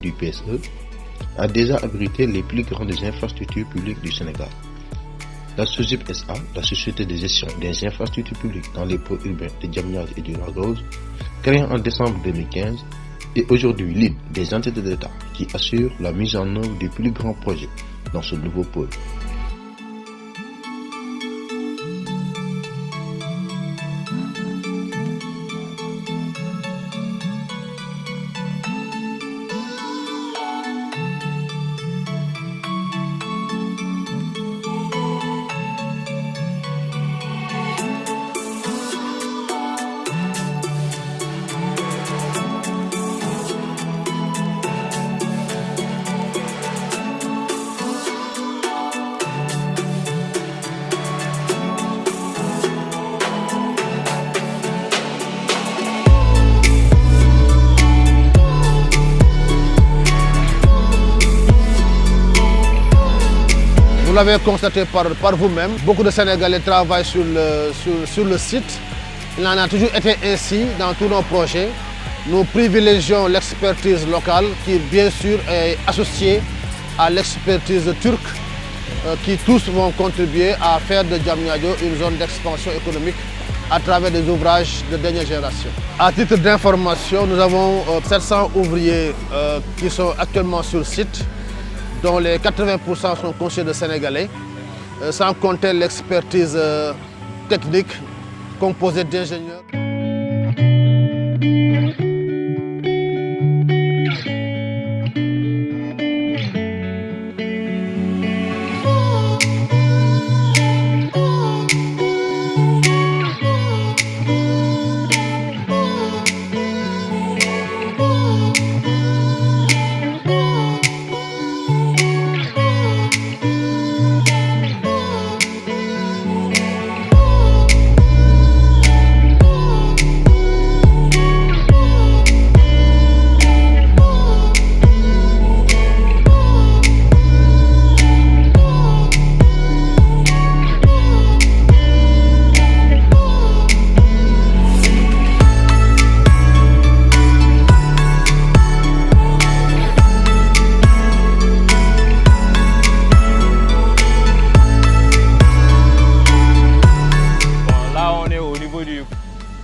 Du PSE a déjà abrité les plus grandes infrastructures publiques du Sénégal. La SOGIP SA, la société de gestion des infrastructures publiques dans les pôles urbains de Diamniadio et du Lac Rose, créée en décembre 2015, est aujourd'hui l'une des entités d'État qui assure la mise en œuvre des plus grands projets dans ce nouveau pôle. Vous l'avez constaté par vous-même, beaucoup de Sénégalais travaillent sur le site. Il en a toujours été ainsi dans tous nos projets. Nous privilégions l'expertise locale qui bien sûr est associée à l'expertise turque qui tous vont contribuer à faire de Diamniadio une zone d'expansion économique à travers des ouvrages de dernière génération. À titre d'information, nous avons 700 ouvriers qui sont actuellement sur le site, dont les 80% sont constitués de Sénégalais, sans compter l'expertise technique composée d'ingénieurs.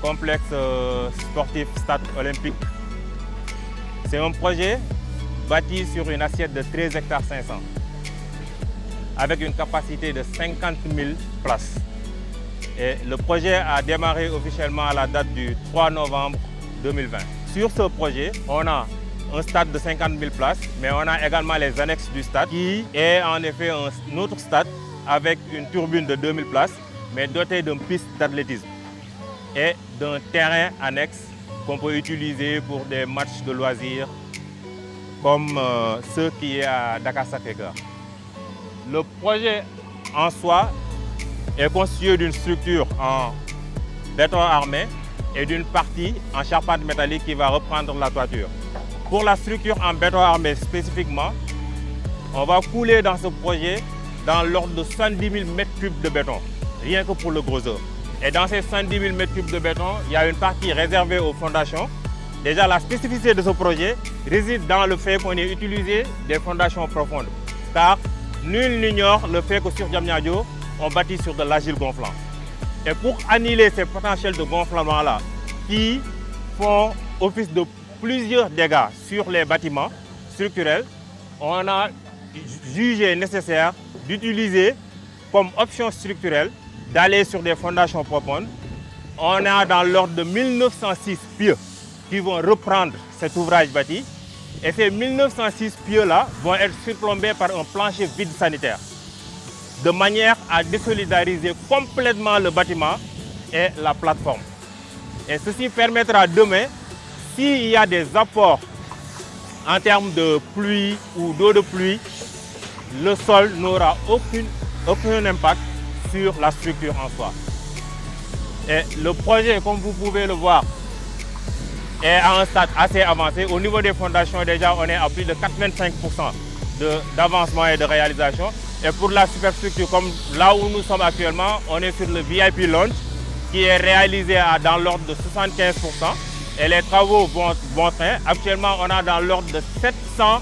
Complexe sportif Stade Olympique. C'est un projet bâti sur une assiette de 13 hectares 500 avec une capacité de 50 000 places. Et le projet a démarré officiellement à la date du 3 novembre 2020. Sur ce projet, on a un stade de 50 000 places, mais on a également les annexes du stade qui est en effet un autre stade avec une turbine de 2000 places, mais doté d'une piste d'athlétisme et d'un terrain annexe qu'on peut utiliser pour des matchs de loisirs comme ceux qui est à Dakar-Sacré-Cœur. Le projet en soi est constitué d'une structure en béton armé et d'une partie en charpente métallique qui va reprendre la toiture. Pour la structure en béton armé spécifiquement, on va couler dans ce projet dans l'ordre de 110 000 m3 de béton, rien que pour le gros œuvre. Et dans ces 110 000 m3 de béton, il y a une partie réservée aux fondations. Déjà, la spécificité de ce projet réside dans le fait qu'on ait utilisé des fondations profondes. Car nul n'ignore le fait que sur Diamniadio, on bâtit sur de l'argile gonflant. Et pour annihiler ces potentiels de gonflement-là, qui font office de plusieurs dégâts sur les bâtiments structurels, on a jugé nécessaire d'utiliser comme option structurelle d'aller sur des fondations profondes. On a dans l'ordre de 1906 pieux qui vont reprendre cet ouvrage bâti. Et ces 1906 pieux-là vont être surplombés par un plancher vide sanitaire, de manière à désolidariser complètement le bâtiment et la plateforme. Et ceci permettra demain, s'il y a des apports en termes de pluie ou d'eau de pluie, le sol n'aura aucun impact sur la structure en soi. Et le projet, comme vous pouvez le voir, est à un stade assez avancé. Au niveau des fondations, déjà, on est à plus de 85% d'avancement et de réalisation. Et pour la superstructure, comme là où nous sommes actuellement, on est sur le VIP Lounge qui est réalisé dans l'ordre de 75%. Et les travaux vont bon train. Actuellement, on a dans l'ordre de 700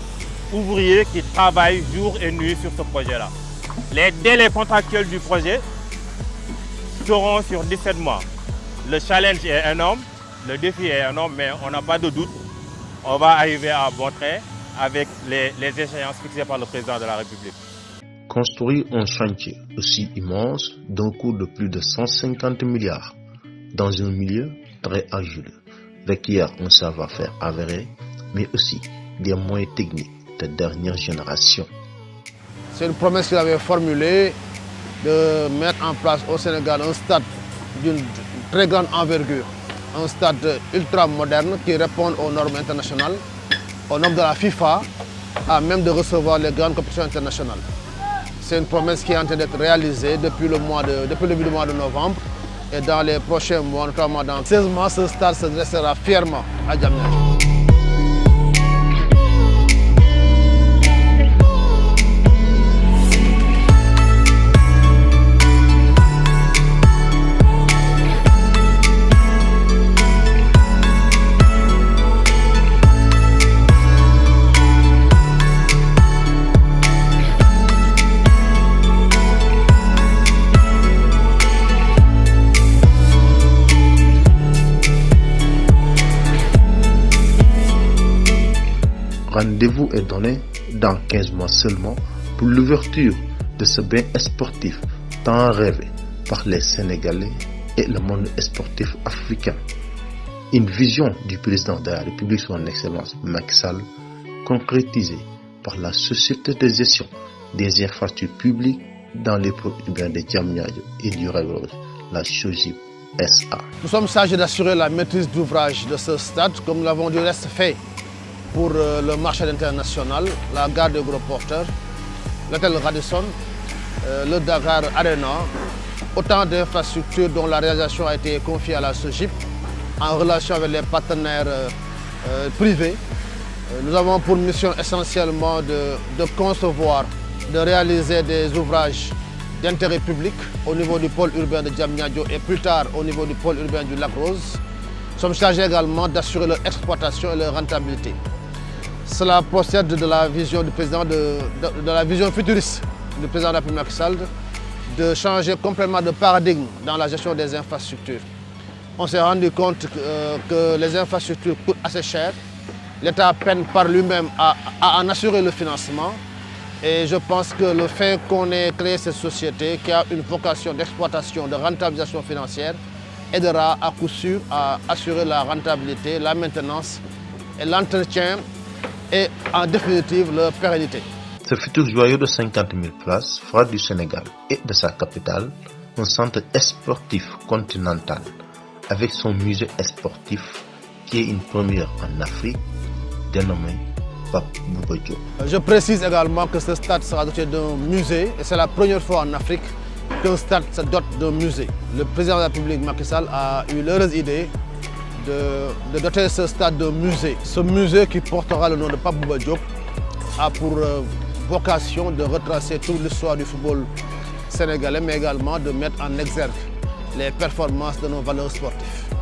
ouvriers qui travaillent jour et nuit sur ce projet-là. Les délais contractuels du projet seront sur 17 mois. Le challenge est énorme, le défi est énorme, mais on n'a pas de doute. On va arriver à bon train avec les échéances fixées par le président de la République. Construire un chantier aussi immense d'un coût de plus de 150 milliards dans un milieu très agile requiert un savoir-faire avéré, mais aussi des moyens techniques de dernière génération. C'est une promesse qu'il avait formulée de mettre en place au Sénégal un stade d'une très grande envergure, un stade ultra moderne qui répond aux normes internationales, aux normes de la FIFA, à même de recevoir les grandes compétitions internationales. C'est une promesse qui est en train d'être réalisée depuis le début du mois de novembre. Et dans les prochains mois, notamment dans 16 mois, ce stade se dressera fièrement à Diamniadio. Rendez-vous est donné dans 15 mois seulement pour l'ouverture de ce bien sportif tant rêvé par les Sénégalais et le monde sportif africain. Une vision du président de la République, son Excellence Macky Sall, concrétisée par la Société de gestion des infrastructures publiques dans les pôles urbains de Diamniadio et du Lac-Rose, la SOGIP SA. Nous sommes chargés d'assurer la maîtrise d'ouvrage de ce stade, comme nous l'avons du reste fait pour le marché international, la gare de Gros Porteurs, l'hôtel Radisson, le Dakar Arena, autant d'infrastructures dont la réalisation a été confiée à la SOGIP en relation avec les partenaires privés. Nous avons pour mission essentiellement de concevoir, de réaliser des ouvrages d'intérêt public au niveau du pôle urbain de Diamniadio et plus tard au niveau du pôle urbain du Lac-Rose. Nous sommes chargés également d'assurer leur exploitation et leur rentabilité. Cela procède de la vision du président, de la vision futuriste du président de la République Macky Sall, de changer complètement de paradigme dans la gestion des infrastructures. On s'est rendu compte que les infrastructures coûtent assez cher. L'État peine par lui-même à en assurer le financement. Et je pense que le fait qu'on ait créé cette société qui a une vocation d'exploitation, de rentabilisation financière, aidera à coup sûr à assurer la rentabilité, la maintenance et l'entretien et en définitive leur pérennité. Ce futur joyau de 50 000 places fera du Sénégal et de sa capitale un centre sportif continental avec son musée sportif qui est une première en Afrique dénommé Pape Bouba Diop. Je précise également que ce stade sera doté d'un musée et c'est la première fois en Afrique qu'un stade se dote d'un musée. Le président de la République Macky Sall a eu l'heureuse idée de doter ce stade d'un musée. Ce musée qui portera le nom de Pape Bouba Diop a pour vocation de retracer toute l'histoire du football sénégalais mais également de mettre en exergue les performances de nos valeurs sportives.